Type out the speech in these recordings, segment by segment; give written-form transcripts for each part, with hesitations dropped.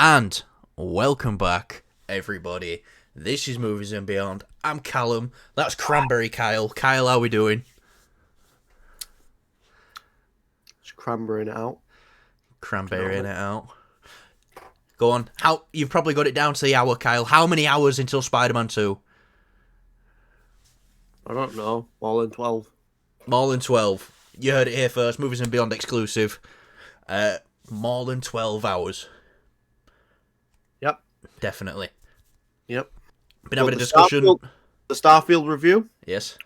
And welcome back, everybody. This is Movies and Beyond. I'm Callum. That's Cranberry Kyle. Kyle, how we doing? Just cranberrying it out. Cranberrying it out. Go on. How you've probably got it down to the hour, Kyle. How many hours until Spider-Man 2? I don't know. More than 12. More than 12. You heard it here first. Movies and Beyond exclusive. More than 12 hours. Yep. Definitely. Yep. Been having a discussion. The Starfield review? Yes.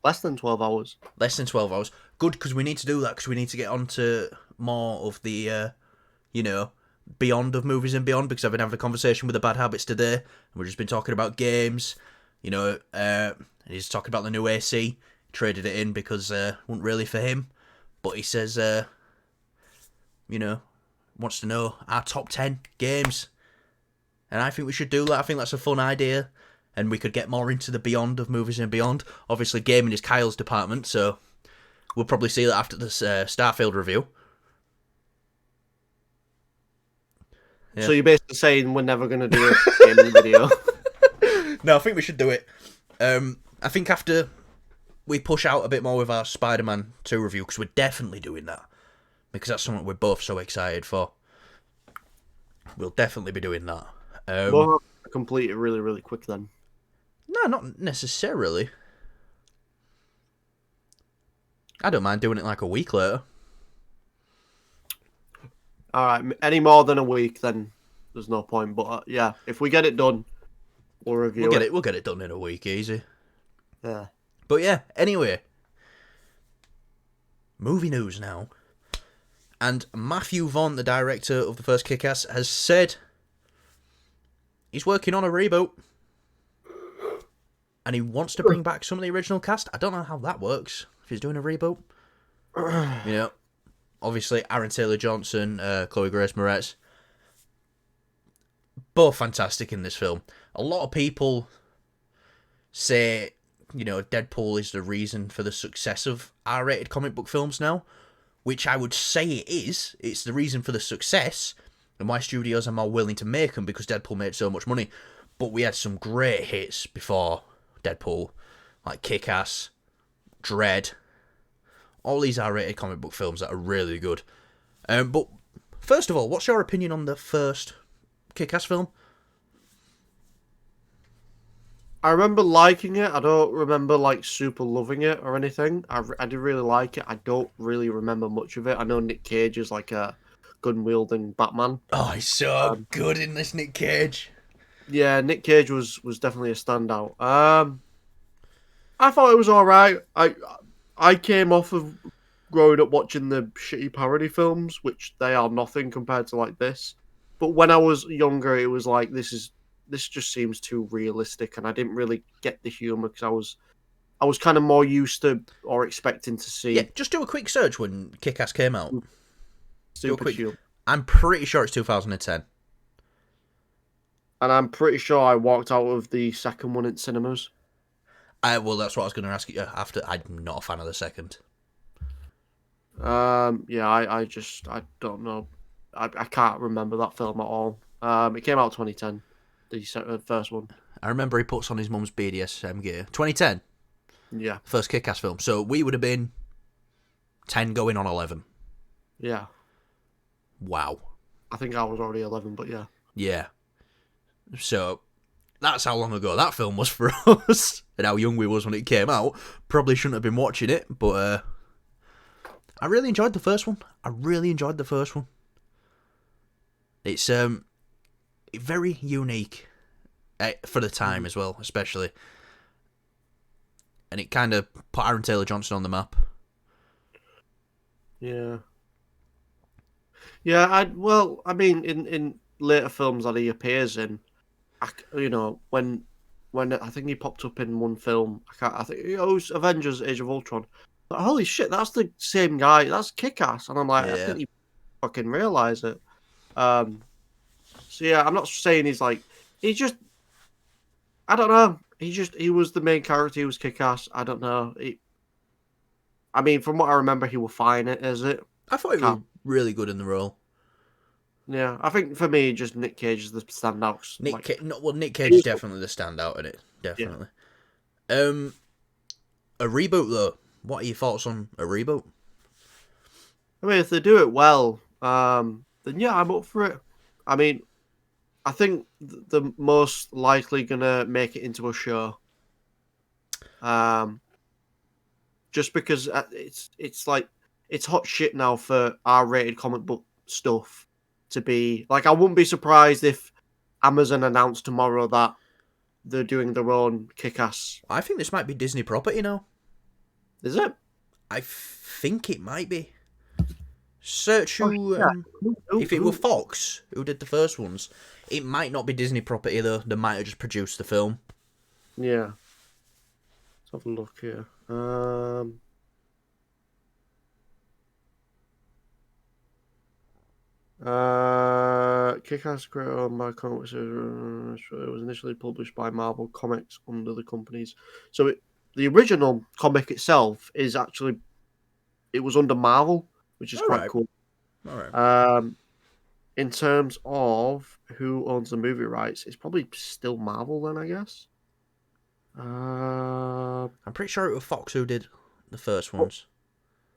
Less than 12 hours. Less than 12 hours. Good, because we need to do that, because we need to get on to more of the, beyond of Movies and Beyond, because I've been having a conversation with the Bad Habits today, and we've just been talking about games, he's talking about the new AC, traded it in because it wasn't really for him, but he says, wants to know our top 10 games, and I think we should do that. I think that's a fun idea, and we could get more into the beyond of Movies and Beyond. Obviously, gaming is Kyle's department, so we'll probably see that after this Starfield review. Yeah. So you're basically saying we're never going to do a gaming video? No, I think we should do it. I think after we push out a bit more with our Spider-Man 2 review, because we're definitely doing that, because that's something we're both so excited for. We'll definitely be doing that. We'll complete it really, really quick then. No, not necessarily. I don't mind doing it like a week later. Alright, any more than a week, then there's no point. But yeah, if we get it done, we'll review it. We'll get it done in a week, easy. Yeah. But yeah, anyway. Movie news now. And Matthew Vaughn, the director of the first Kick-Ass, has said he's working on a reboot. And he wants to bring back some of the original cast. I don't know how that works, if he's doing a reboot. Obviously, Aaron Taylor-Johnson, Chloe Grace Moretz, both fantastic in this film. A lot of people say, Deadpool is the reason for the success of R-rated comic book films now, which I would say it is. It's the reason for the success and why studios are more willing to make them, because Deadpool made so much money. But we had some great hits before Deadpool, like Kick-Ass, Dredd, all these R-rated comic book films that are really good. But first of all, what's your opinion on the first Kick-Ass film? I remember liking it. I don't remember super loving it or anything. I did really like it. I don't really remember much of it. I know Nick Cage is like a gun-wielding Batman. Oh, he's so good in this, Nick Cage. Yeah, Nick Cage was definitely a standout. I thought it was alright. I came off of growing up watching the shitty parody films, which they are nothing compared to this. But when I was younger, it was like, this just seems too realistic, and I didn't really get the humor because I was kind of more used to or expecting to see. Yeah, just do a quick search when Kick-Ass came out. Humor. I'm pretty sure it's 2010. And I'm pretty sure I walked out of the second one in cinemas. Well, that's what I was going to ask you after. I'm not a fan of the second. Yeah, I don't know. I can't remember that film at all. It came out 2010, the first one. I remember he puts on his mum's BDSM gear. 2010? Yeah. First Kick-Ass film. So we would have been 10 going on 11. Yeah. Wow. I think I was already 11, but yeah. Yeah. So that's how long ago that film was for us, and how young we was when it came out. Probably shouldn't have been watching it, but I really enjoyed the first one. It's very unique for the time as well, especially, and it kind of put Aaron Taylor-Johnson on the map. Yeah. Yeah. I mean, in later films that he appears in, when I think he popped up in one film, I think it was Avengers: Age of Ultron. But holy shit, that's the same guy. That's Kick-Ass, and I'm like, Yeah. I didn't even fucking realize it. So yeah, I'm not saying he's just. I don't know. He was the main character. He was Kick-Ass. I don't know. I mean, from what I remember, he was fine. Is it? I thought he was really good in the role. Yeah, I think for me, just Nick Cage is the standout. Nick, Like, no, well, Nick Cage is he's- definitely the standout in it. yeah. Definitely. Um, a reboot though. What are your thoughts on a reboot? I mean, if they do it well, then yeah, I'm up for it. I mean, I think the most likely gonna make it into a show. Um, just because it's like it's hot shit now for R-rated comic book stuff to be like. I wouldn't be surprised if Amazon announced tomorrow that they're doing their own Kick-Ass. I think this might be Disney property now. Is it? I think it might be. Search Oh, who, yeah. if it were Fox who did the first ones, it might not be Disney property though. They might have just produced the film. Yeah. Let's have a look here. Kick-Ass created on by comics. It was initially published by Marvel Comics under the companies. So the original comic itself is actually it was under Marvel, which is All quite right. cool. All right. In terms of who owns the movie rights, it's probably still Marvel then, I guess. I'm pretty sure it was Fox who did the first ones.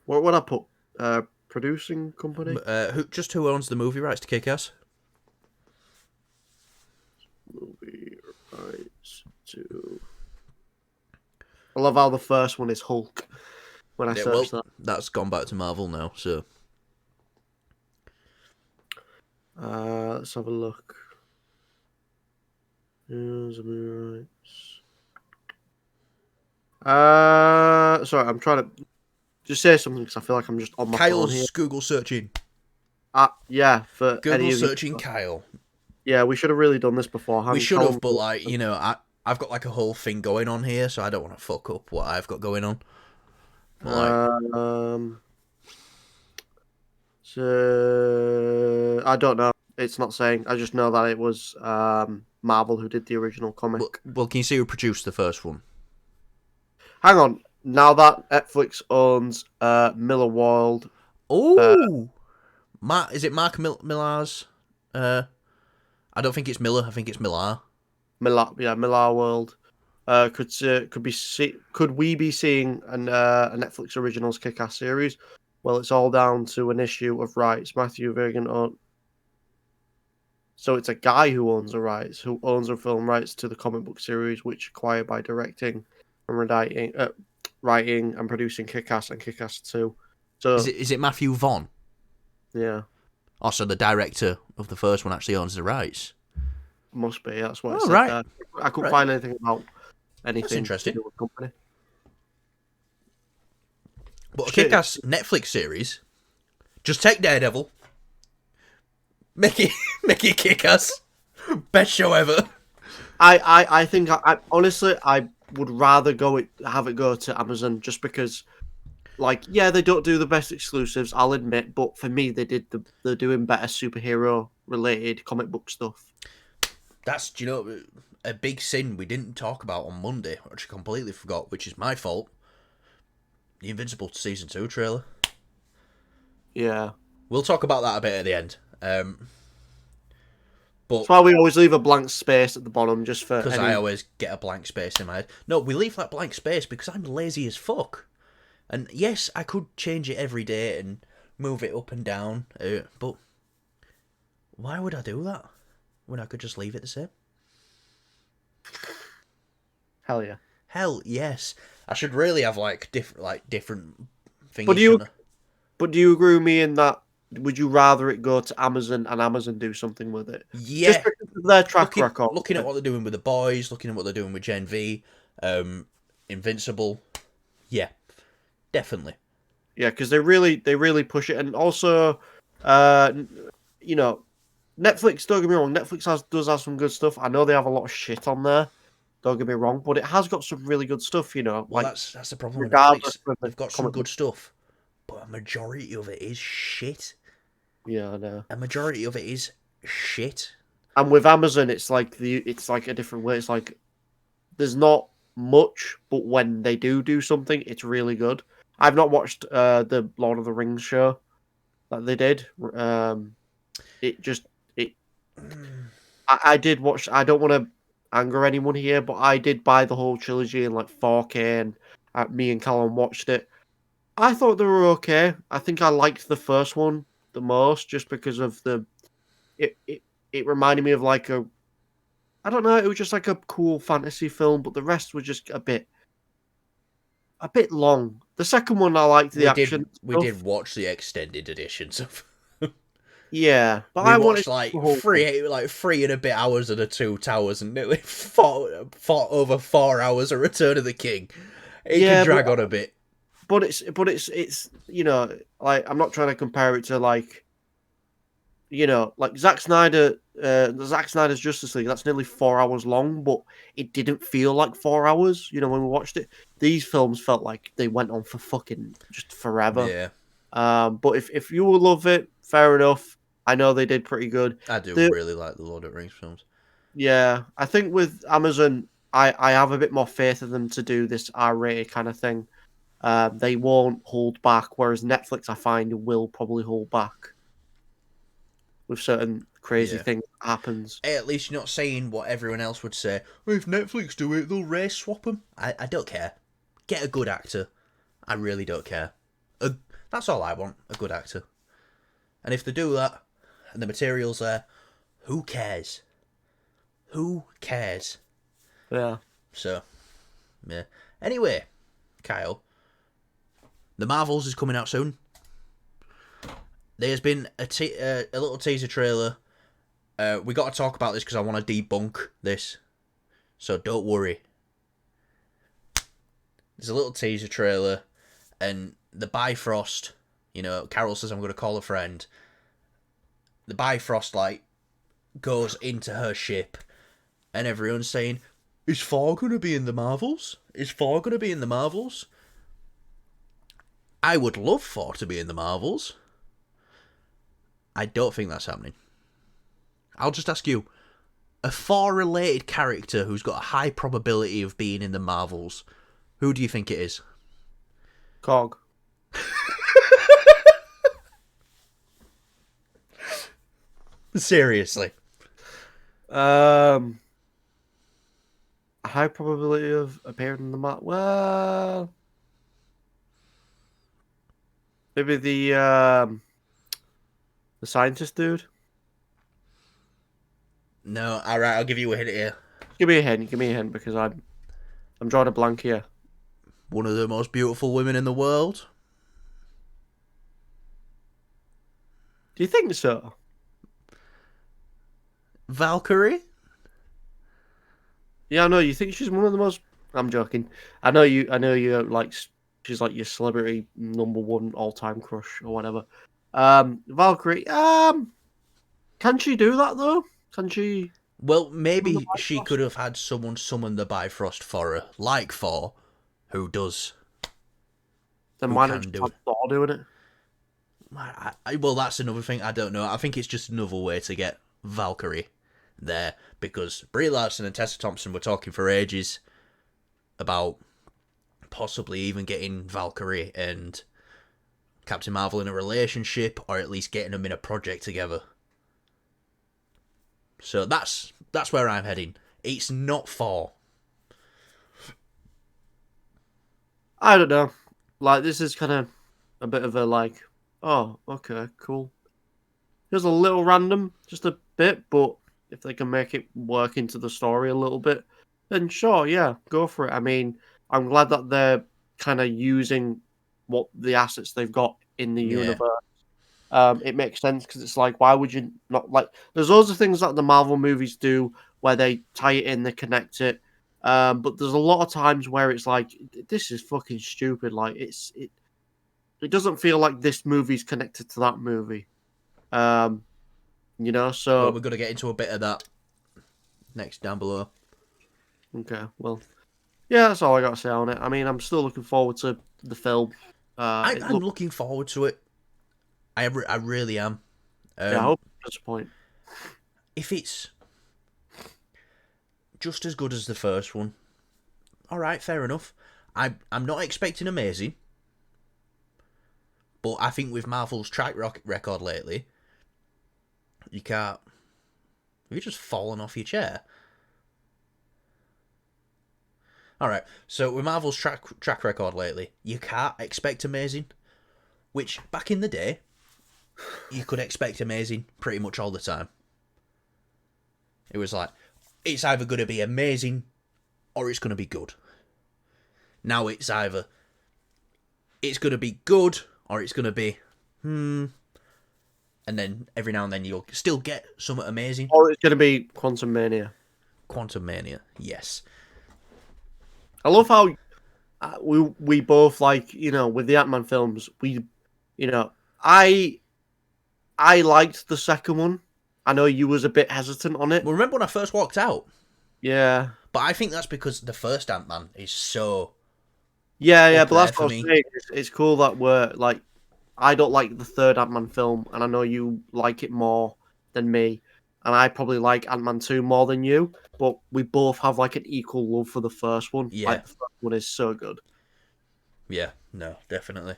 What would I put? Producing company. Who owns the movie rights to Kick-Ass? Movie rights to. I love how the first one is Hulk. When I Yeah, searched that, that's gone back to Marvel now. So let's have a look. Here's the movie rights. Sorry, I'm trying to just say something because I feel like I'm just on my phone here. Kyle's Google searching. Yeah, for Google any of you. searching Kyle. Yeah, we should have really done this beforehand. We should have, but like I've got like a whole thing going on here, so I don't want to fuck up what I've got going on. But, like, So I don't know. It's not saying. I just know that it was Marvel who did the original comic. well, can you see who produced the first one? Hang on. Now that Netflix owns Miller World, Oh, is it Mark Millar's? I don't think it's Miller. I think it's Millar. Miller World, could we be seeing a Netflix originals Kick-Ass series? Well, it's all down to an issue of rights. Matthew Vergan own. So it's a guy who owns the rights, who owns the film rights to the comic book series, which acquired by directing and writing and producing Kick-Ass and Kick-Ass 2. So Is it Matthew Vaughn? yeah, Also, the director of the first one actually owns the rights. must be. That's what it Oh, said right. there. I couldn't Right. find anything about anything That's interesting. to do with company. But a Shit. Kick-Ass Netflix series, just take Daredevil, make it Kick-Ass, best show ever. I think I honestly I would rather have it go to Amazon just because, like, yeah, they don't do the best exclusives, I'll admit, but for me they're doing better superhero related comic book stuff. That's, do you know, a big sin we didn't talk about on Monday, which I completely forgot, which is my fault. The Invincible Season 2 trailer. Yeah, We'll talk about that a bit at the end. But that's why we always leave a blank space at the bottom just for because I always get a blank space in my head. No, we leave that blank space because I'm lazy as fuck. And yes, I could change it every day and move it up and down, but why would I do that when I could just leave it the same? Hell yeah. Hell yes, I should really have like different things. But do you agree with me in that? Would you rather it go to Amazon and Amazon do something with it? Yeah, Just because of their track record. Looking at what they're doing with The Boys, looking at what they're doing with Gen V, Invincible. Yeah, definitely. Yeah, because they really push it, and also, you know, Netflix. Don't get me wrong, Netflix does have some good stuff. I know they have a lot of shit on there. Don't get me wrong, but it has got some really good stuff. You know, Well, like that's the problem with regardless Netflix. of the They've got some comic good book. stuff, but a majority of it is shit. Yeah, I know. A majority of it is shit. And with Amazon, it's like a different way. It's like there's not much, but when they do something, it's really good. I've not watched the Lord of the Rings show that they did. it just it. I did watch. I don't want to anger anyone here, but I did buy the whole trilogy in like 4K, and me and Callum watched it. I thought they were okay. I think I liked the first one the most, just because of the it reminded me of like a I don't know. It was just like a cool fantasy film, but the rest was just a bit long. The second one, I liked the action We did stuff. watch the extended editions of. Yeah, but We I wanted watched like the whole thing. three and a bit hours of the Two Towers and nearly fought over 4 hours of Return of the King. It can Yeah, drag on a bit. but it's like I'm not trying to compare it to like Zack Snyder, Zack Snyder's Justice League. That's nearly 4 hours long, but it didn't feel like 4 hours. When we watched it, these films felt like they went on for fucking just forever. Yeah, But if you will love it, fair enough. I know they did pretty good. I do The really like the Lord of the Rings films. Yeah, I think with Amazon, I have a bit more faith in them to do this R-rated kind of thing. They won't hold back, whereas Netflix, I find, will probably hold back with certain crazy Yeah. things that happens. Hey, at least you're not saying what everyone else would say. Well, if Netflix do it, they'll race swap them. I don't care. Get a good actor. I really don't care. That's all I want. A good actor. And if they do that, and the material's there, who cares? Who cares? Yeah. So, yeah. Anyway, Kyle, The Marvels is coming out soon. There's been a little teaser trailer. We got to talk about this because I want to debunk this. So don't worry. There's a little teaser trailer, and the Bifrost, Carol says I'm going to call a friend. The Bifrost, goes into her ship, and everyone's saying, is Thor going to be in the Marvels? Is Thor going to be in the Marvels? I would love Thor to be in the Marvels. I don't think that's happening. I'll just ask you, a Thor-related character who's got a high probability of being in the Marvels, who do you think it is? Cog. Seriously. High probability of appearing in the map. Well, maybe the scientist dude. No, alright, I'll give you a hint here. Give me a hint. Give me a hint because I'm drawing a blank here. One of the most beautiful women in the world. Do you think so? Valkyrie? Yeah, I know. You think she's one of the most. I'm joking. I know you. Like she's like your celebrity #1 all-time crush or whatever. Valkyrie. Can she do that though? Can she? Well, maybe she could have had someone summon the Bifrost for her, like Thor, who does. Then Who why can not just do have it? Thor doing it? Well, that's another thing. I don't know. I think it's just another way to get Valkyrie there, because Brie Larson and Tessa Thompson were talking for ages about possibly even getting Valkyrie and Captain Marvel in a relationship, or at least getting them in a project together. So that's where I'm heading. It's not Thor. I don't know. Like this is kind of a bit of a like. Oh, okay, cool. It was a little random, just a bit, but if they can make it work into the story a little bit, then sure, yeah, go for it. I mean, I'm glad that they're kind of using what the assets they've got in the Yeah. universe. It makes sense because it's like, why would you not like? There's loads of things that the Marvel movies do where they tie it in, they connect it. But there's a lot of times where it's like, this is fucking stupid. Like it doesn't feel like this movie's connected to that movie. Well, So we're going to get into a bit of that next down below. okay, well, yeah, that's all I got to say on it. I mean, I'm still looking forward to the film. I'm looking forward to it. I really am. Yeah, I hope it disappoint. If it's just as good as the first one, all right, fair enough. I'm not expecting amazing, but I think with Marvel's track record lately, You can't. Have you just fallen off your chair? Alright, so with Marvel's track record lately, you can't expect amazing. Which, back in the day, you could expect amazing pretty much all the time. It was like, it's either going to be amazing or it's going to be good. Now it's either it's going to be good or it's going to be and then every now and then you'll still get something amazing. Or it's going to be Quantum Mania. Quantum Mania, yes. I love how we both like, you know, with the Ant-Man films, I liked the second one. I know you was a bit hesitant on it. Well, remember when I first walked out? Yeah. But I think that's because the first Ant-Man is so Yeah, but that's for what I'm me. saying. It's cool that we're like, I don't like the third Ant-Man film, and I know you like it more than me, and I probably like Ant-Man 2 more than you, but we both have like an equal love for the first one. Yeah. Like, the first one is so good. Yeah, no, definitely.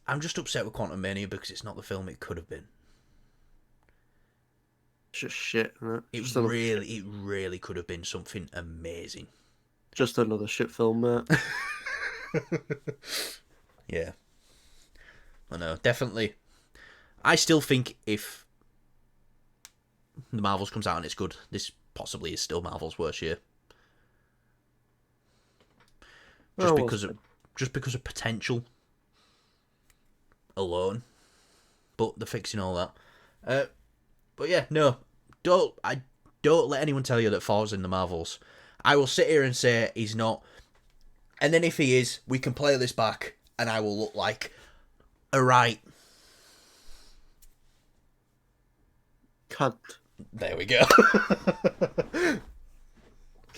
I'm just upset with Quantum Mania because it's not the film it could have been. It's just shit, isn't it? It really could have been something amazing. Just another shit film, mate. Yeah. I know, definitely. I still think if the Marvels comes out and it's good, this possibly is still Marvel's worst year. Just because of potential alone. But they're fixing all that. But yeah, no. Don't let anyone tell you that Thor's in the Marvels. I will sit here and say he's not. And then if he is, we can play this back and I will look like a right cunt. There we go.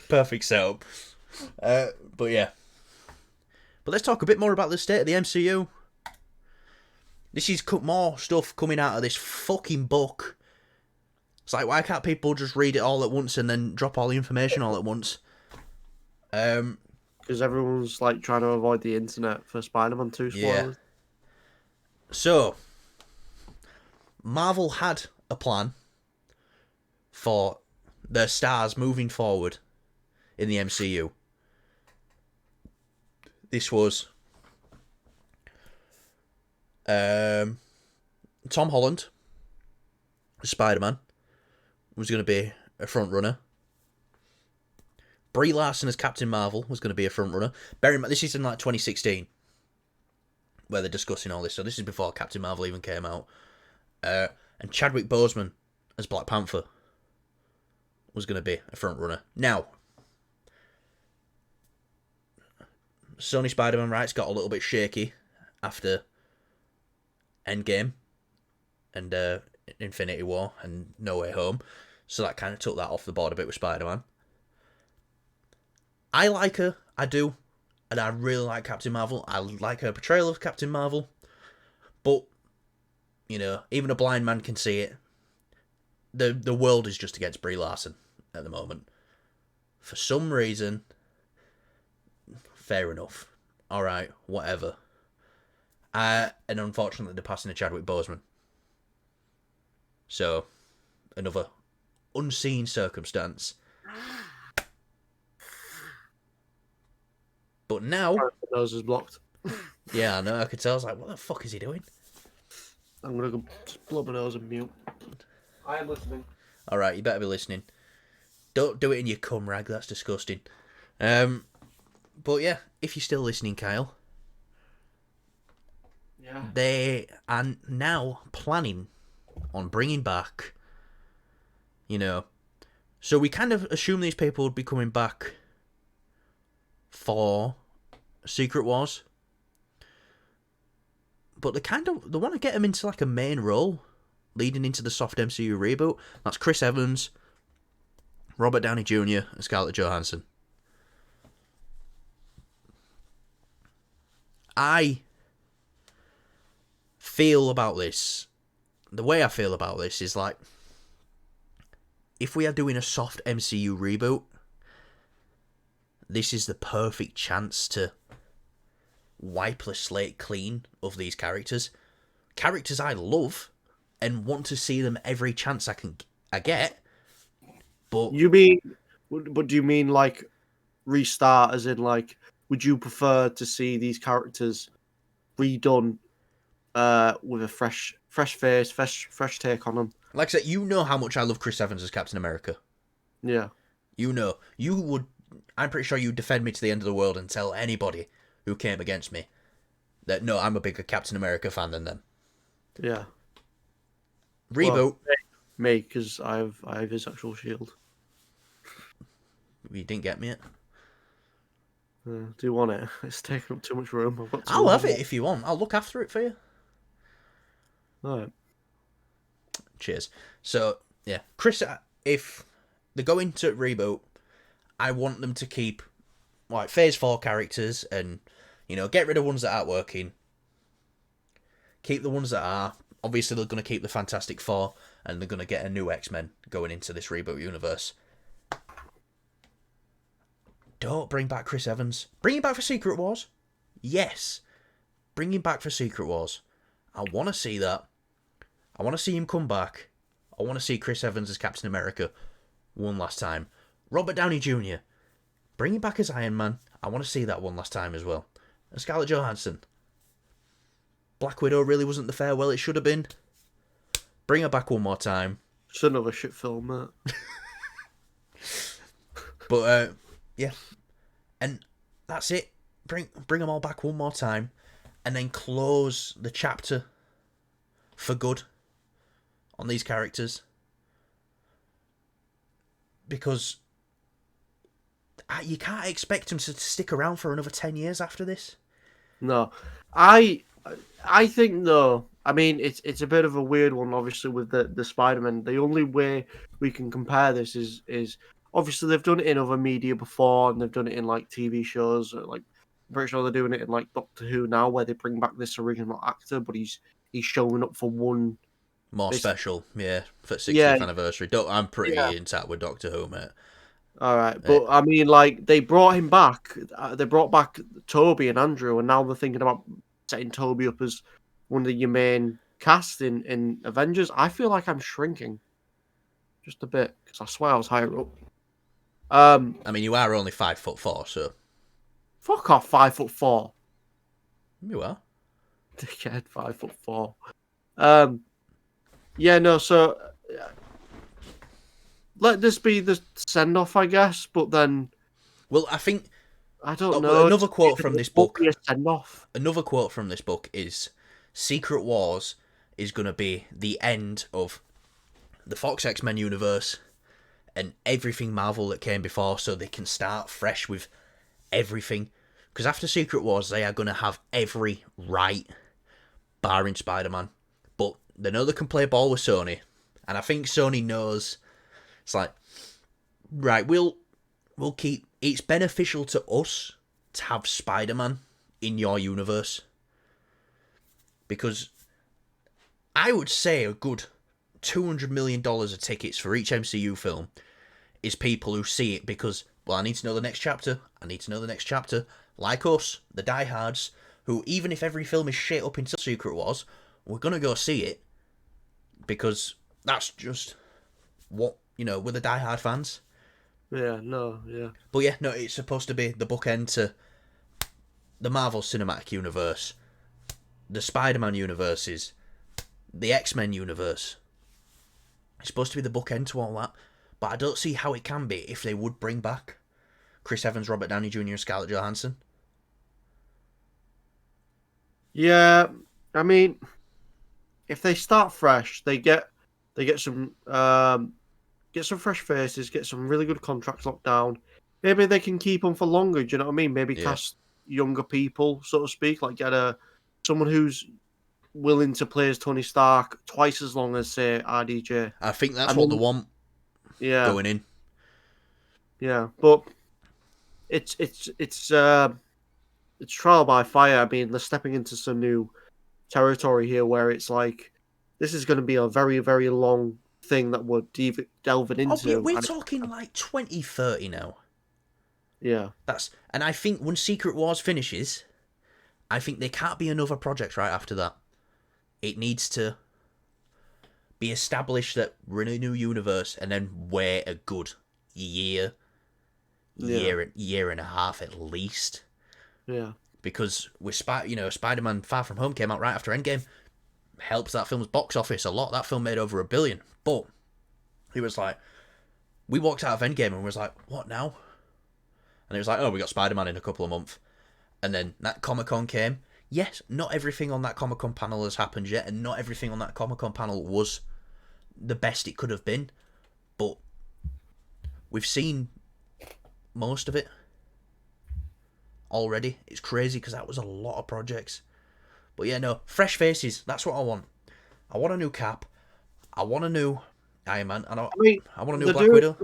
Perfect setup. But yeah. But let's talk a bit more about the state of the MCU. This is more stuff coming out of this fucking book. It's like, why can't people just read it all at once and then drop all the information all at once? Because everyone's like trying to avoid the internet for Spider-Man 2 spoilers. Yeah. So, Marvel had a plan for their stars moving forward in the MCU. This was Tom Holland, Spider-Man, was going to be a front runner. Brie Larson as Captain Marvel was going to be a front runner. Bear in mind, this is in like 2016 where they're discussing all this, so this is before Captain Marvel even came out. And Chadwick Boseman as Black Panther was going to be a front runner. Now, Sony Spider-Man rights got a little bit shaky after Endgame and Infinity War and No Way Home, so that kind of took that off the board a bit with Spider-Man. I like her, I do, and I really like Captain Marvel. I like her portrayal of Captain Marvel, but, you know, even a blind man can see it. The world is just against Brie Larson at the moment. For some reason, fair enough. Alright, whatever. And unfortunately, they're passing to Chadwick Boseman. So, another unseen circumstance. But now... My nose is blocked. Yeah, I know, I could tell. I was like, what the fuck is he doing? I'm going to go blow my nose and mute. I am listening. Alright, you better be listening. Don't do it in your cum rag, that's disgusting. But yeah, if you're still listening, Kyle... Yeah. They are now planning on bringing back, you know, so we kind of assume these people would be coming back for Secret Wars, but they want to get them into like a main role leading into the soft MCU reboot. That's Chris Evans, Robert Downey Jr. and Scarlett Johansson. The way I feel about this is like, if we are doing a soft MCU reboot, this is the perfect chance to wipe the slate clean of these characters. Characters I love, and want to see them every chance I get. But You mean, but do you mean like restart, as in like, would you prefer to see these characters redone with a fresh face, fresh take on them? like I said, you know how much I love Chris Evans as Captain America. Yeah, You know, you would. I'm pretty sure you'd defend me to the end of the world and tell anybody who came against me that no, I'm a bigger Captain America fan than them. yeah. Reboot. Well, me, because I have his actual shield. You didn't get me it. Do you want it? It's taking up too much room. I've got two. I'll have it if you want. I'll look after it for you. All right. Cheers. So yeah, Chris, if they go into Reboot, I want them to keep like Phase 4 characters and, get rid of ones that aren't working. Keep the ones that are. Obviously, they're going to keep the Fantastic Four, and they're going to get a new X-Men going into this Reboot universe. Don't bring back Chris Evans. Bring him back for Secret Wars. Yes. Bring him back for Secret Wars. I want to see that. I want to see him come back. I want to see Chris Evans as Captain America one last time. Robert Downey Jr. Bring him back as Iron Man. I want to see that one last time as well. And Scarlett Johansson. Black Widow really wasn't the farewell it should have been. Bring her back one more time. It's another shit film, mate. But, yeah. And that's it. Bring them all back one more time. And then close the chapter for good on these characters. Because you can't expect them to stick around for another 10 years after this. No, I think though. I mean, it's a bit of a weird one, obviously, with the Spider-Man. The only way we can compare this is obviously they've done it in other media before, and they've done it in like TV shows. Like I'm pretty sure they're doing it in like Doctor Who now, where they bring back this original actor, but he's showing up for one more special, yeah, for 60th yeah, anniversary. I'm pretty intact with Doctor Who, mate. All right, but I mean, like they brought him back. They brought back Toby and Andrew, and now they're thinking about setting Toby up as one of your main cast in Avengers. I feel like I'm shrinking just a bit because I swear I was higher up. I mean, you are only 5'4", so fuck off, 5'4". You are. Dickhead, 5'4". Yeah, no. So let this be the send off, I guess. But then, well, I think I don't know. Another quote from this book. Send off. Another quote from this book is: "Secret Wars is going to be the end of the Fox X-Men universe and everything Marvel that came before, so they can start fresh with everything. Because after Secret Wars, they are going to have every right, barring Spider-Man. But they know they can play ball with Sony, and I think Sony knows. It's like, right, we'll keep. It's beneficial to us to have Spider-Man in your universe, because I would say a good $200 million of tickets for each MCU film is people who see it because, well, I need to know the next chapter. I need to know the next chapter. Like us, the diehards, who even if every film is shit up until Secret Wars, we're gonna go see it because that's just what, we're the diehard fans. Yeah, no, yeah. But yeah, no, it's supposed to be the bookend to the Marvel Cinematic Universe, the Spider-Man universes, the X-Men universe. It's supposed to be the bookend to all that, but I don't see how it can be if they would bring back Chris Evans, Robert Downey Jr., and Scarlett Johansson. Yeah, I mean, if they start fresh, they get some fresh faces, get some really good contracts locked down. Maybe they can keep them for longer. Do you know what I mean? Maybe cast younger people, so to speak. Like get someone who's willing to play as Tony Stark twice as long as say RDJ. I think that's what they want. Yeah, going in. Yeah, but it's trial by fire. I mean, they're stepping into some new territory here, where it's like this is going to be a very, very long thing that we're delving into. Oh, we're talking like 2030 now. Yeah, and I think when Secret Wars finishes, I think there can't be another project right after that. It needs to. be established that we're in a new universe, and then wait a good year, Yeah. year and a half at least, Yeah. because with Spider-Man: Far From Home came out right after Endgame, helps that film's box office a lot. That film made over $1 billion, but he was like, we walked out of Endgame and was like, what now? And it was like, oh, we got Spider-Man in a couple of months, and then that Comic-Con came. Yes, not everything on that Comic-Con panel has happened yet, and not everything on that Comic-Con panel was the best it could have been, but we've seen most of it already. It's crazy because that was a lot of projects. But yeah, no, fresh faces. That's what I want. I want a new Cap. I want a new Iron Man. I mean, I want a new they're Black doing Widow.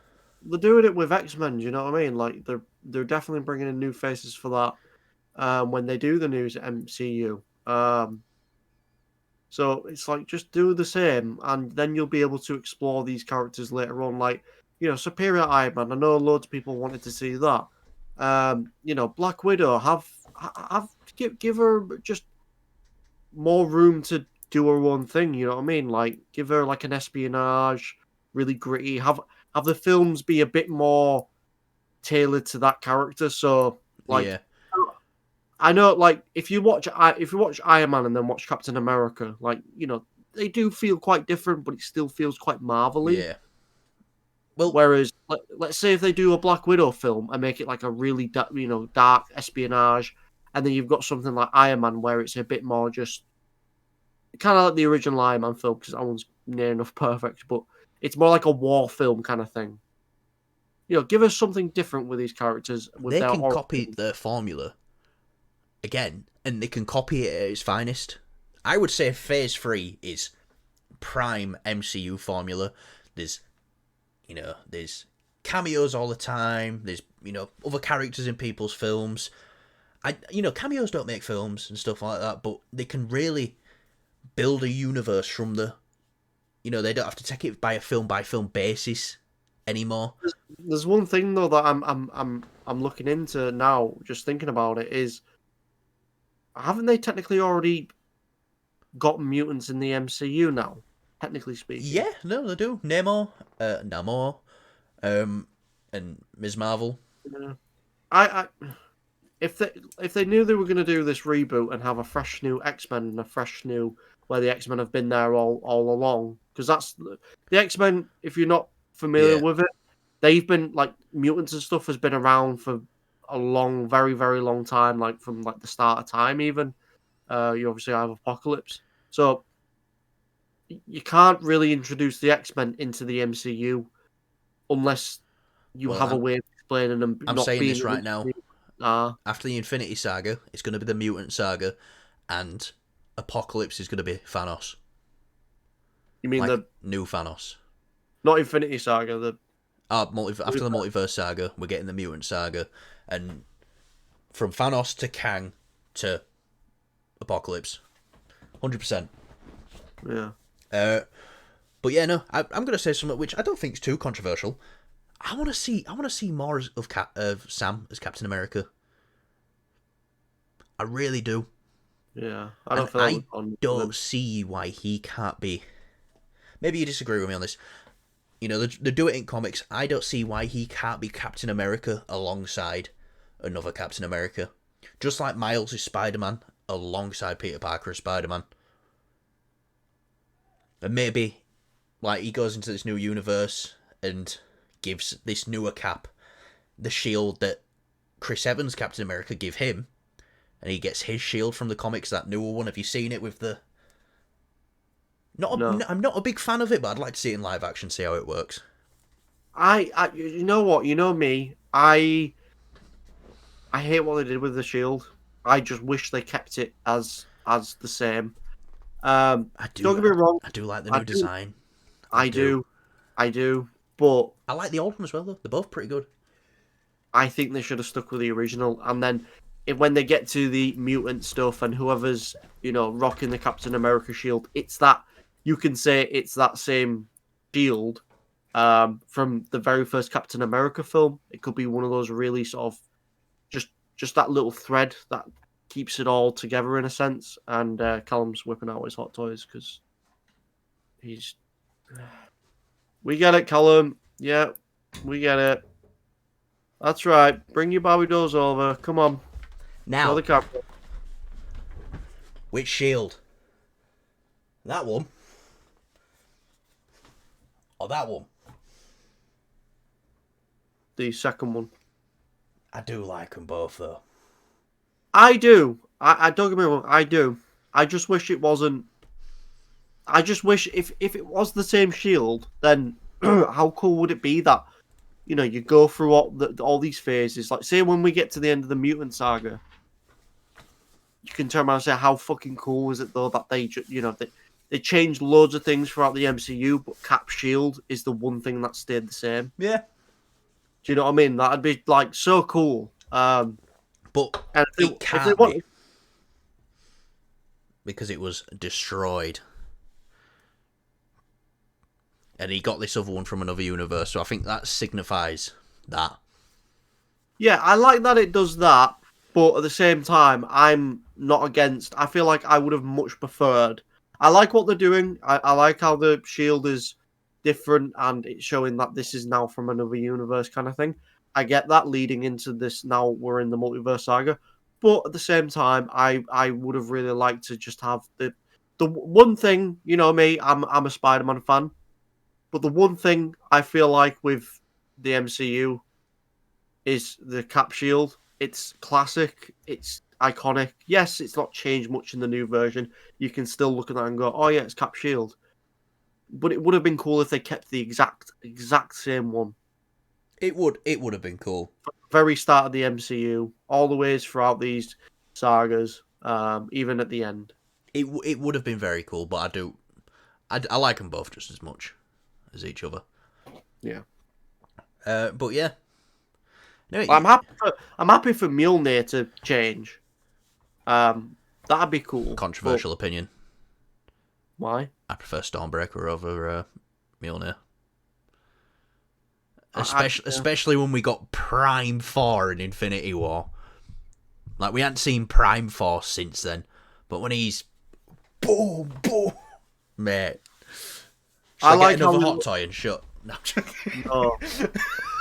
they're doing it with X-Men. You know what I mean? Like they're definitely bringing in new faces for that. When they do the new MCU. So it's like just do the same, and then you'll be able to explore these characters later on. Like Superior Iron Man. I know loads of people wanted to see that. Black Widow. Give her just more room to do her own thing. You know what I mean? Like give her like an espionage, really gritty. Have the films be a bit more tailored to that character. So like Yeah, I know, like if you watch Iron Man and then watch Captain America, like they do feel quite different, but it still feels quite Marvel-y. yeah. Well, Whereas, let's say if they do a Black Widow film and make it like a really dark espionage, and then you've got something like Iron Man where it's a bit more just kind of like the original Iron Man film because that one's near enough perfect, but it's more like a war film kind of thing. Give us something different with these characters with they their can copy origins. the formula again, and they can copy it at its finest. I would say Phase 3 is prime MCU formula. There's there's cameos all the time. There's other characters in people's films. Cameos don't make films and stuff like that, but they can really build a universe from they don't have to take it by film basis anymore. There's one thing though that I'm looking into now, just thinking about it, is haven't they technically already got mutants in the MCU now? Technically speaking. Yeah, no, they do. Namor, and Ms. Marvel. Yeah. I if they knew they were going to do this reboot and have a fresh new X-Men and a fresh new where the X-Men have been there all along, because that's the X-Men. If you're not familiar Yeah. with it, they've been like mutants and stuff has been around for a long, very very long time, like from like the start of time even. You obviously have Apocalypse, so you can't really introduce the X-Men into the MCU unless you Well, have a way of explaining them I'm not saying being this right now. After the Infinity Saga, it's going to be the Mutant Saga, and Apocalypse is going to be Thanos, you mean like the new Thanos. not Infinity Saga, the After the Multiverse Saga, we're getting the Mutant Saga, and from Thanos to Kang to Apocalypse, 100%. yeah. But yeah, no, I'm gonna say something which I don't think is too controversial. I want to see more of Sam as Captain America. I really do, Yeah, I and don't feel like I we've gone with don't him. see why he can't be. Maybe you disagree with me on this. They do it in comics. I don't see why he can't be Captain America alongside another Captain America. Just like Miles is Spider-Man alongside Peter Parker as Spider-Man. And maybe, like, he goes into this new universe and gives this newer Cap the shield that Chris Evans, Captain America, give him. And he gets his shield from the comics, that newer one. Have you seen it with the... No, I'm not a big fan of it, but I'd like to see it in live action, see how it works. you know what? You know me. I hate what they did with the shield. I just wish they kept it as the same. I Don't do, get me wrong. I do like the I new do, design. I I do. do, I do. But I like the old one as well, though. They're both pretty good. I think they should have stuck with the original. And then when they get to the mutant stuff and whoever's rocking the Captain America shield, it's that you can say it's that same shield from the very first Captain America film. It could be one of those really sort of just that little thread that keeps it all together in a sense. And Callum's whipping out his hot toys because he's We get it, Callum. Yeah, we get it. That's right. Bring your Barbie dolls over. Come on. Show Now, the camera. which shield? That one? Or that one? The second one. I do like them both, though. I do. I don't get me wrong. I do. I just wish it wasn't. I just wish if it was the same shield, then how cool would it be that you go through all these phases? Like, say when we get to the end of the mutant saga, you can turn around and say how fucking cool is it though that they changed loads of things throughout the MCU, but Cap shield is the one thing that stayed the same. Yeah. Do you know what I mean? That'd be like so cool. But And it can't be. Because it was destroyed. And he got this other one from another universe, so I think that signifies that. Yeah, I like that it does that, but at the same time, I'm not against. I feel like I would have much preferred. I like what they're doing. I like how the shield is different and it's showing that this is now from another universe kind of thing. I get that leading into this. Now we're in the multiverse saga, but at the same time, I would have really liked to just have the one thing. You know me, I'm a Spider-Man fan, but the one thing I feel like with the MCU is the Cap shield. It's classic. It's iconic. Yes, it's not changed much in the new version. You can still look at that and go, "Oh yeah, it's Cap shield." But it would have been cool if they kept the exact same one. It would have been cool. Very start of the MCU, all the ways throughout these sagas, even at the end. It would have been very cool, but I like them both just as much as each other. Yeah. But yeah. No, I'm happy for Mjolnir to change. That'd be cool. Controversial opinion. Why? I prefer Stormbreaker over Mjolnir. Yeah. Especially when we got Prime 4 in Infinity War. Like, we hadn't seen Prime 4 since then. But when he's... Boom, boom... Mate. Should I like get another hot toy and shut? No. No.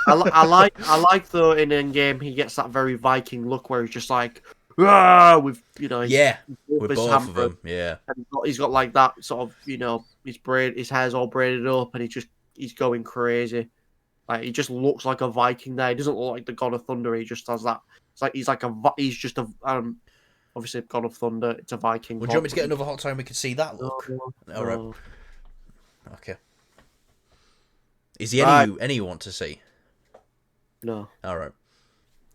I like though in Endgame he gets that very Viking look where he's just like, with with both of them, yeah. And he's got like that sort of his hair's all braided up and he's going crazy. Like he just looks like a Viking there. He doesn't look like the God of Thunder. He just has that. It's like he's just a obviously God of Thunder. It's a Viking. Would you want me to get another hot toy and we can see that look? No. All right. Okay. Is he any you want to see? No. All right.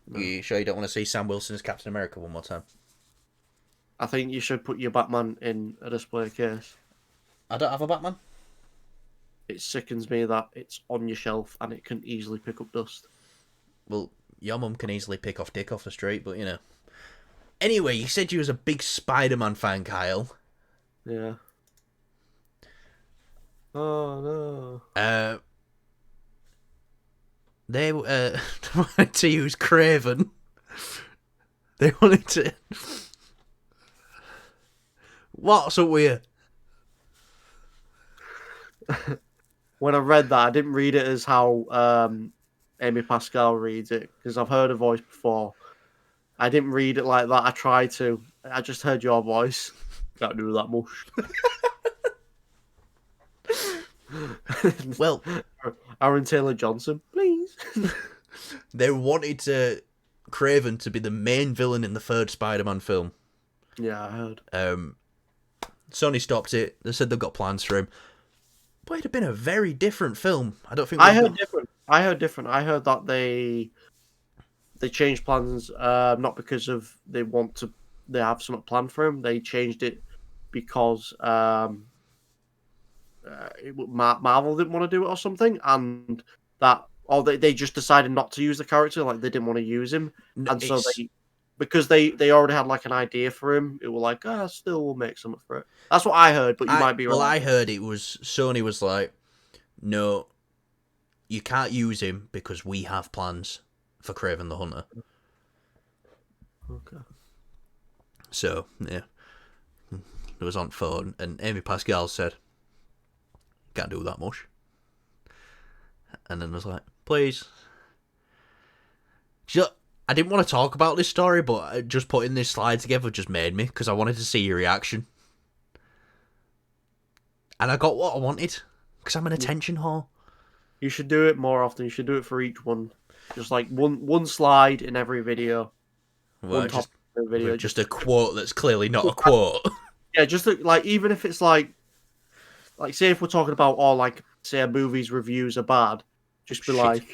No. You sure you don't want to see Sam Wilson as Captain America one more time? I think you should put your Batman in a display case. I don't have a Batman. It sickens me that it's on your shelf and it can easily pick up dust. Well, your mum can easily pick off Dick off the street, but you know. Anyway, you said you was a big Spider-Man fan, Kyle. Yeah. Oh no. They wanted to use KRAVEN. They wanted to... What's up with you? When I read that, I didn't read it as how Amy Pascal reads it, because I've heard her voice before. I didn't read it like that. I tried to. I just heard your voice. Can't do that much. Well, Aaron Taylor Johnson, please. They wanted KRAVEN to be the main villain in the third Spider-Man film. Yeah, I heard. Sony stopped it. They said they've got plans for him. But it'd have been a very different film. I don't think. I heard different. I heard that they changed plans, not because of they have something planned for him. They changed it because Marvel didn't want to do it or something, and they just decided not to use the character. Like they didn't want to use him, and so because they already had like an idea for him, it was like, still we'll make something for it. That's what I heard, but you might be right. Well, I heard it was Sony was like, no, you can't use him because we have plans for KRAVEN the Hunter. Okay. So yeah, it was on phone, and Amy Pascal said, can't do that much. And then I was like, please. I didn't want to talk about this story, but just putting this slide together just made me, because I wanted to see your reaction. And I got what I wanted, because I'm an attention whore. You should do it more often. You should do it for each one. Just like one slide in every video. Well, One topic in every video. just a quote that's clearly not a quote. Yeah, just like, even if it's like say if we're talking about, or like say a movie's reviews are bad, just be like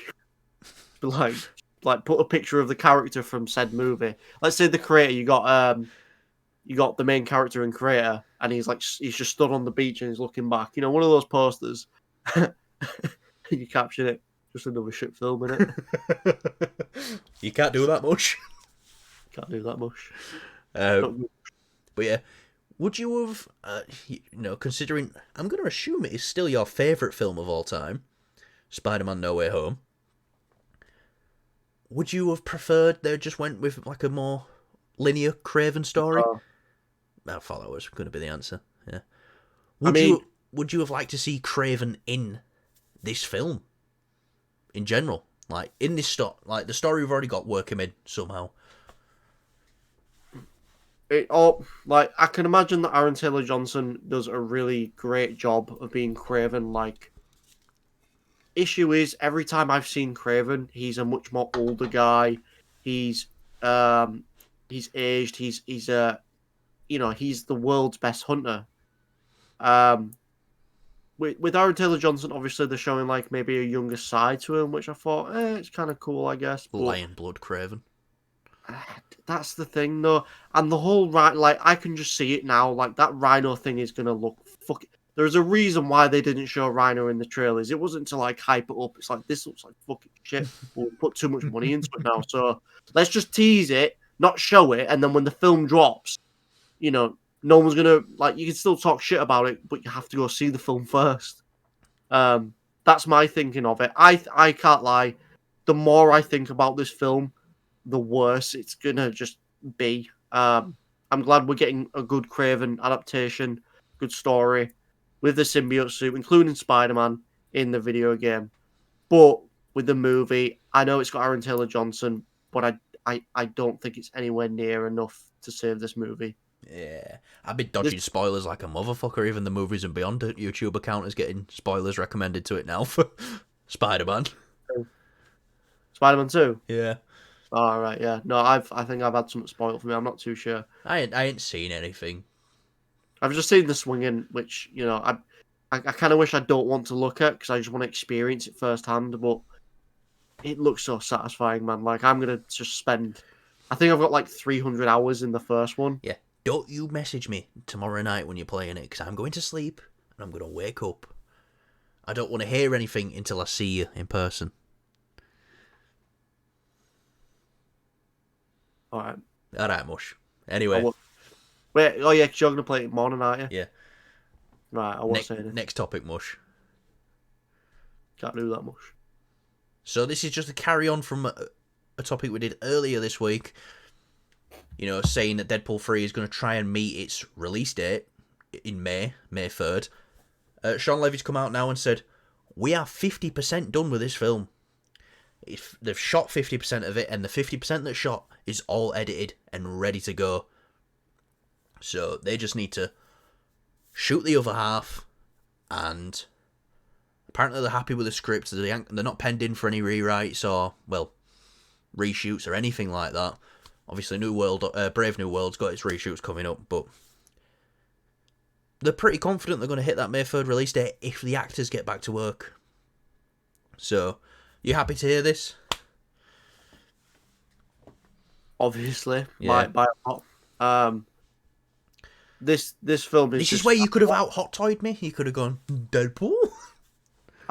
put a picture of the character from said movie. Let's say the creator, you got the main character and creator, and he's just stood on the beach and he's looking back. You know, one of those posters. You caption it. Just another shit film, innit? You can't do that much. Can't do that much. But yeah, would you have, considering, I'm going to assume it is still your favourite film of all time, Spider-Man No Way Home, would you have preferred they just went with like a more linear KRAVEN story? I thought that was going to be the answer, yeah. Would you have liked to see KRAVEN in this film? In general? Like, in this like, the story we've already got, work him in somehow. I can imagine that Aaron Taylor Johnson does a really great job of being KRAVEN. Like, issue is, every time I've seen KRAVEN, he's a much more older guy. He's aged. He's he's the world's best hunter. With Aaron Taylor Johnson, obviously they're showing like maybe a younger side to him, which I thought, it's kind of cool, I guess. Lion blood KRAVEN. That's the thing, though, and the whole like, I can just see it now. Like, that Rhino thing is gonna look There's a reason why they didn't show Rhino in the trailers. It wasn't to like hype it up. It's like, this looks like fucking shit. We'll put too much money into it now, so let's just tease it, not show it, and then when the film drops, no one's gonna, like, you can still talk shit about it, but you have to go see the film first. That's my thinking of it. I can't lie. The more I think about this film, the worse it's gonna just be. I'm glad we're getting a good KRAVEN adaptation, good story, with the symbiote suit, including Spider-Man in the video game. But with the movie, I know it's got Aaron Taylor Johnson, but I don't think it's anywhere near enough to save this movie. Yeah, I've been dodging spoilers like a motherfucker. Even the Movies and Beyond YouTube account is getting spoilers recommended to it now for Spider-Man. Spider-Man 2? Yeah. Oh, right, yeah. No, I think I've had something spoiled for me. I'm not too sure. I ain't seen anything. I've just seen the swinging, which, I kind of wish I don't want to look at, because I just want to experience it firsthand, but it looks so satisfying, man. Like, I'm going to just spend... I think I've got like 300 hours in the first one. Yeah. Don't you message me tomorrow night when you're playing it, because I'm going to sleep and I'm going to wake up. I don't want to hear anything until I see you in person. Alright, Mush. Anyway. Wait, oh yeah, because you're going to play it morning, aren't you? Yeah. Right, I won't say anything. Next topic, Mush. Can't do that much. So this is just a carry on from a topic we did earlier this week. Saying that Deadpool 3 is going to try and meet its release date in May 3rd. Sean Levy's come out now and said, we are 50% done with this film. They've shot 50% of it, and the 50% that's shot is all edited and ready to go. So they just need to shoot the other half, and apparently they're happy with the script. They're not penned in for any rewrites or, reshoots or anything like that. Obviously, Brave New World's got its reshoots coming up, but they're pretty confident they're going to hit that May 3rd release date if the actors get back to work. So, you happy to hear this? Obviously, yeah. by a lot. This film is. This is where you could have out hot toyed me. You could have gone Deadpool.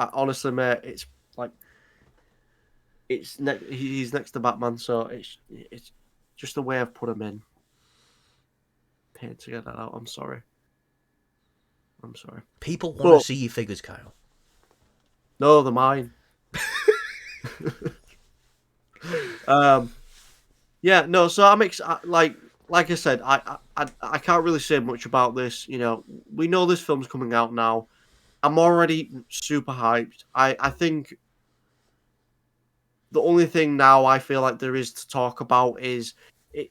Honestly, mate, it's like he's next to Batman, so it's just the way I've put him in. Pain to get that out. I'm sorry. People want to see your figures, Kyle. No, they're mine. Yeah, no. So I'm like I said, I can't really say much about this. We know this film's coming out now. I'm already super hyped. I think the only thing now I feel like there is to talk about is,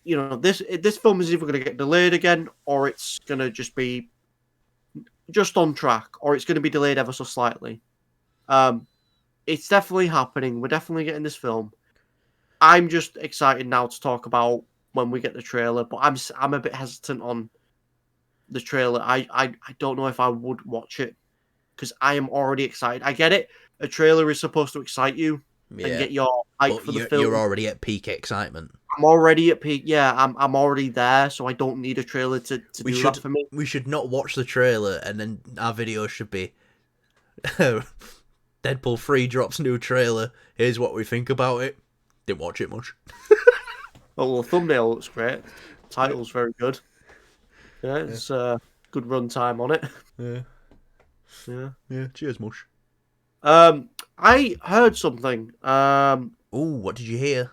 this film is either going to get delayed again, or it's going to just be just on track, or it's going to be delayed ever so slightly. It's definitely happening. We're definitely getting this film. I'm just excited now to talk about when we get the trailer, but I'm a bit hesitant on the trailer. I don't know if I would watch it because I am already excited. I get it. A trailer is supposed to excite you and Yeah, get your hype but for the you're film. already at peak excitement. I'm already at peak. Yeah, I'm already there, so I don't need a trailer to We do that should for me. we should not watch the trailer, and then our video should be Deadpool 3 drops new trailer. Here's what we think about it. Didn't watch it much. Oh, well, the thumbnail looks great. Title's very good. Yeah, it's good run time on it. Yeah, Yeah. yeah. Cheers, mush. I heard something. Ooh, what did you hear?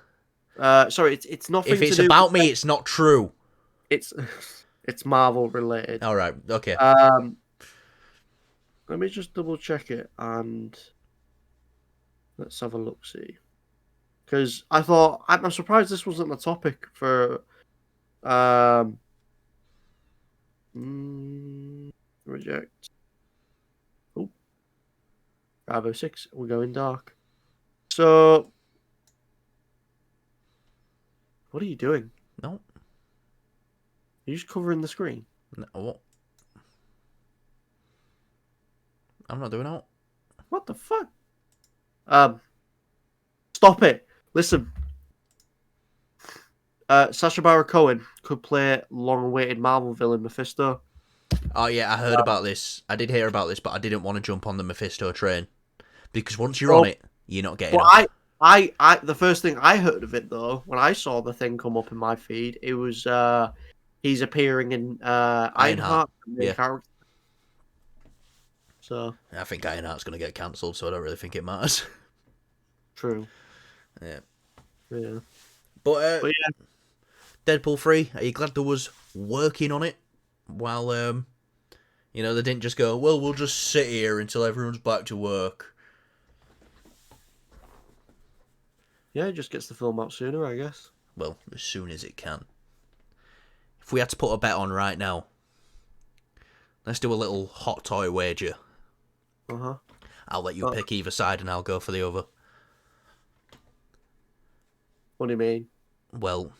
Sorry, it's If nothing to it's do. about me, it's not true. It's it's Marvel related. All right, okay. Let me just double check it and let's have a look. See, because I'm surprised this wasn't the topic for um reject. Oh, Bravo 6. We're going dark. So, what are you doing? No, Are you just covering the screen? no, what? I'm not doing that. What the fuck? Stop it. Listen. Sacha Baron Cohen could play long-awaited Marvel villain Mephisto. Oh yeah, I heard about this. I did hear about this, but I didn't want to jump on the Mephisto train because once you're on it, you're not getting But off. the first thing I heard of it though, when I saw the thing come up in my feed, it was he's appearing in Ironheart, the main yeah. character. So I think Ironheart's going to get cancelled, so I don't really think it matters. true. Yeah. Yeah. But But yeah, Deadpool 3, are you glad there was working on it? While, they didn't just go, well, we'll just sit here until everyone's back to work. yeah, it just gets the film out sooner, I guess. Well, as soon as it can. If we had to put a bet on right now, let's do a little hot toy wager. Uh-huh. I'll let you pick either side and I'll go for the other. What do you mean? Well,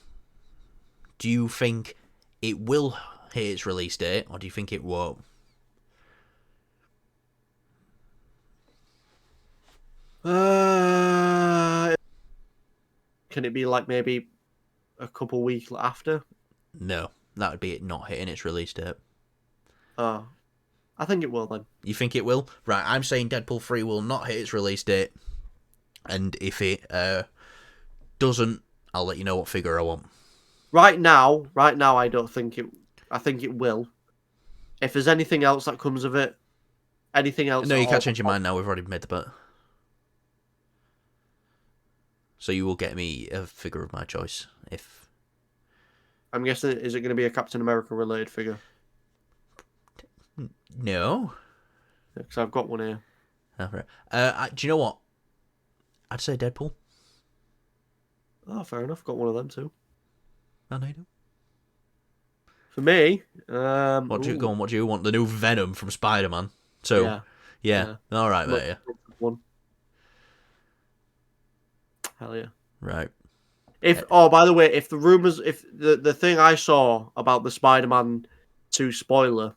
do you think it will hit its release date, or do you think it won't? Can it be like maybe a couple weeks after? No, that would be it not hitting its release date. Oh, I think it will then. You think it will? Right, I'm saying Deadpool 3 will not hit its release date. And if it doesn't, I'll let you know what figure I want. Right now, I don't think it. I think it will. If there's anything else that comes of it, anything else. No, you at can't all- change your mind now. We've already made the bet. So you will get me a figure of my choice. If I'm guessing, is it going to be a Captain America related figure? no, Because I've got one here. do you know what? I'd say Deadpool. Oh, fair enough. Got one of them too. I know you do. For me, What do you go on? What do you want? The new Venom from Spider-Man. So yeah. All right, mate. Yeah. One. Hell yeah. Right. By the way, if the thing I saw about the Spider-Man 2 spoiler,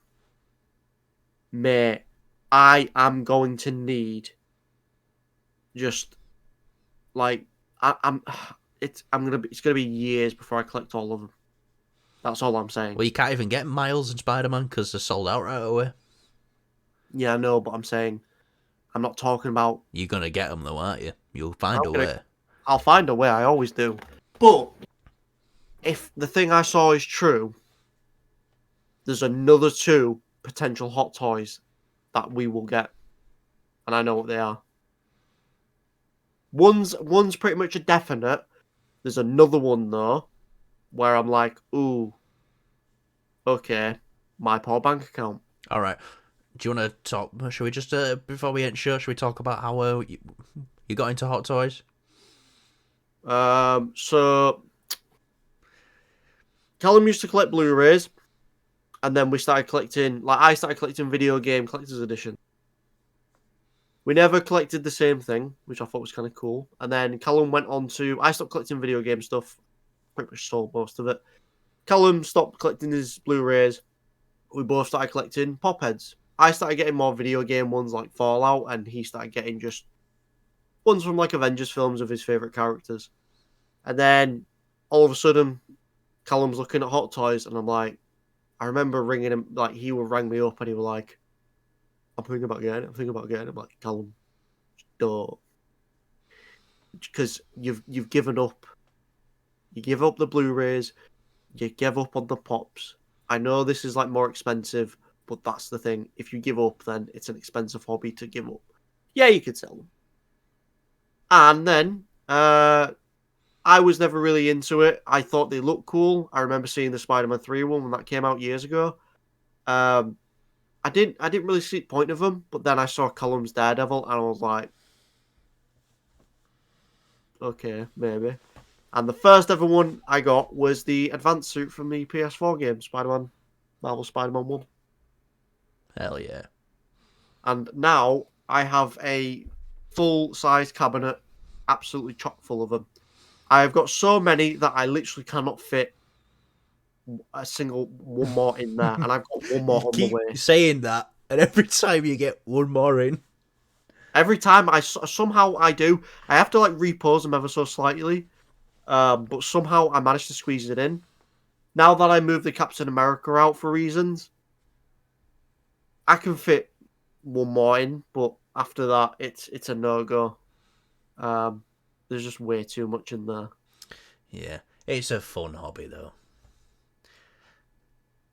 mate, I am going to need just like it's gonna be years before I collect all of them. That's all I'm saying. Well, you can't even get Miles and Spider-Man because they're sold out right away. Yeah, I know, but I'm saying I'm not talking about. You're gonna get them though, aren't you? You'll find a way. I'll find a way. I always do. But if the thing I saw is true, there's another 2 potential hot toys that we will get, and I know what they are. One's pretty much a definite. There's another one though, where I'm like, ooh, okay, my poor bank account. All right. Do you want to talk? Should we just before we end the show, should we talk about how you got into hot toys? So Callum used to collect Blu-rays, and then we started collecting. Like I started collecting video game collector's edition. We never collected the same thing, which I thought was kind of cool. And then Callum went on to. I stopped collecting video game stuff. Pretty much sold most of it. Callum stopped collecting his Blu-rays. We both started collecting pop heads. I started getting more video game ones like Fallout, and he started getting just ones from like Avengers films of his favorite characters. And then all of a sudden, Callum's looking at Hot Toys, and I'm like, I remember ringing him, like he would ring me up, and he was like, I'm thinking about getting it. I'm thinking about getting it. I'm like, Callum, don't, because you've given up. You give up the Blu-rays. You give up on the pops. I know this is like more expensive, but that's the thing. If you give up, then it's an expensive hobby to give up. Yeah, you could sell them. And then I was never really into it. I thought they looked cool. I remember seeing the Spider-Man 3 one when that came out years ago. I didn't really see the point of them, but then I saw Callum's Daredevil and I was like, okay, maybe. And the first ever one I got was the advanced suit from the PS4 game, Marvel Spider-Man 1. Hell yeah. And now I have a full-size cabinet, absolutely chock full of them. I've got so many that I literally cannot fit a single one more in there, and I've got one more You on the keep way. saying that, and every time you get one more in. Every time somehow I do, I have to like repose them ever so slightly, but somehow I managed to squeeze it in. Now that I moved the Captain America out for reasons, I can fit one more in, but after that, it's a no-go. There's just way too much in there. Yeah, it's a fun hobby though.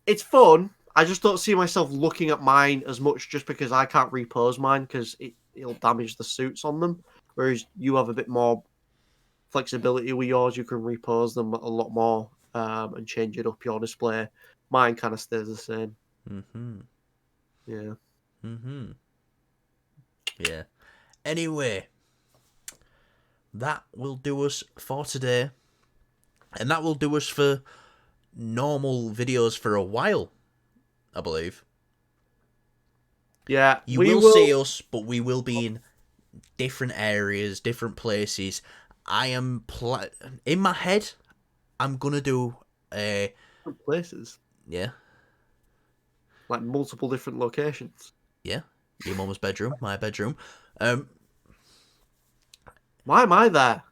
It's fun. I just don't see myself looking at mine as much just because I can't repose mine because it'll damage the suits on them. Whereas you have a bit more flexibility with yours. You can repose them a lot more and change it up your display. Mine kind of stays the same. Mm-hmm. Yeah. Mm-hmm. Yeah. Anyway, that will do us for today. And that will do us for normal videos for a while, I believe. Yeah. You will see us, but we will be in different areas, different places. I am in my head. I'm gonna do a places. Yeah. Like multiple different locations. Yeah. Your mum's bedroom, my bedroom. Why am I there?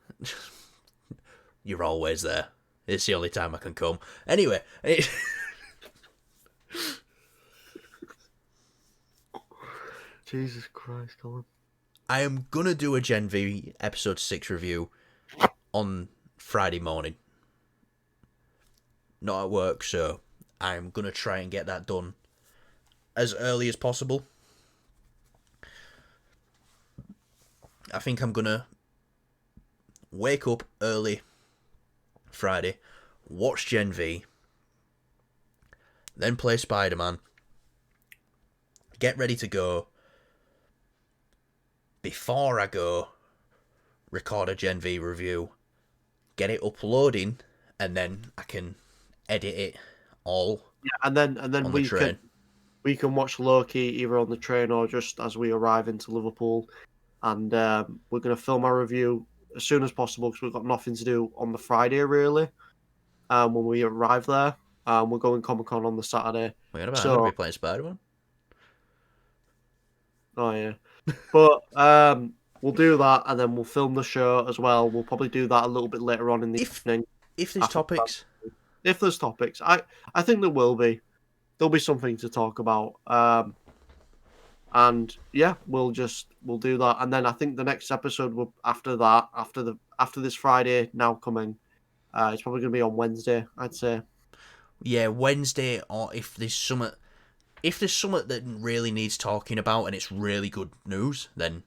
You're always there. It's the only time I can come. Anyway. Jesus Christ, Colin. I am gonna do a Gen V episode 6 review on Friday morning. Not at work, so I'm gonna try and get that done as early as possible. I think I'm gonna wake up early Friday, watch Gen V, then play Spider-Man, get ready to go. Before I go, record a Gen V review, get it uploading, and then I can edit it all. Yeah, and then we can watch Loki either on the train or just as we arrive into Liverpool, and we're gonna film our review as soon as possible because we've got nothing to do on the Friday really. When we arrive there, we're going Comic-Con on the Saturday. I'm gonna be playing Spider-Man. Oh yeah, but we'll do that and then we'll film the show as well. We'll probably do that a little bit later on in the evening. If there's topics. If there's topics, I think there will be. There'll be something to talk about. And yeah, we'll do that. And then I think the next episode will after this Friday now coming. It's probably gonna be on Wednesday, I'd say. Yeah, Wednesday, or if there's something that really needs talking about and it's really good news, then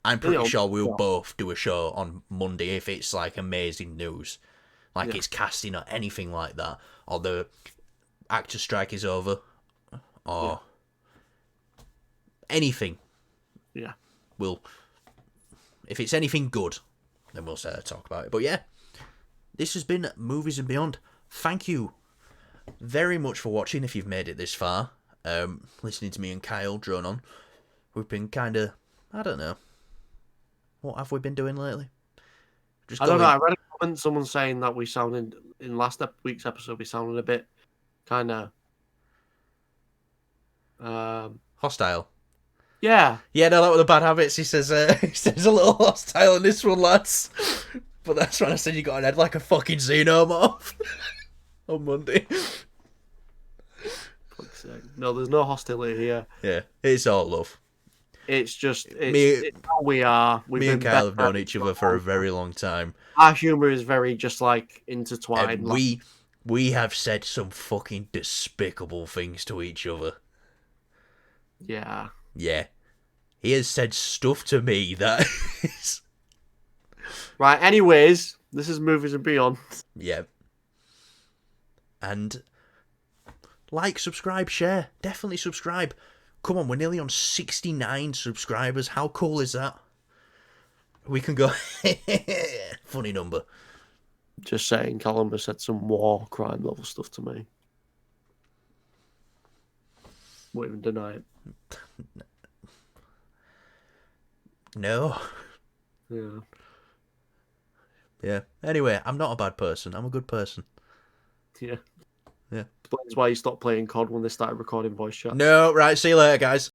I'm pretty sure we'll both do a show on Monday if it's like amazing news. Like it's casting or anything like that. Or the actor strike is over. Or anything, Yeah. if it's anything good, then we'll talk about it. But yeah, this has been Movies and Beyond. Thank you very much for watching if you've made it this far. Listening to me and Kyle drone on. We've been kind of, I don't know. What have we been doing lately? I don't know. I read a comment, someone saying that we sounded, in last week's episode, we sounded a bit kind of... hostile. Yeah. Yeah, no, that was the bad habits. He says, he says a little hostile in this one, lads. But that's when I said you got an head like a fucking xenomorph on Monday. Fuck's sake. No, there's no hostility here. Yeah, it's all love. It's just it's how we are. Me and Kyle have known each other for a very long time. Our humour is very just like intertwined. And we have said some fucking despicable things to each other. Yeah. Yeah. He has said stuff to me that is... Right, anyways, this is Movies and Beyond. Yeah. And like, subscribe, share. Definitely subscribe. Come on, we're nearly on 69 subscribers. How cool is that? We can go... Funny number. Just saying, Callum has said some war crime level stuff to me. Won't even deny it. No. Yeah. Yeah. Anyway, I'm not a bad person. I'm a good person. Yeah. Yeah. Explains why you stopped playing COD when they started recording voice chat. No, right. See you later, guys.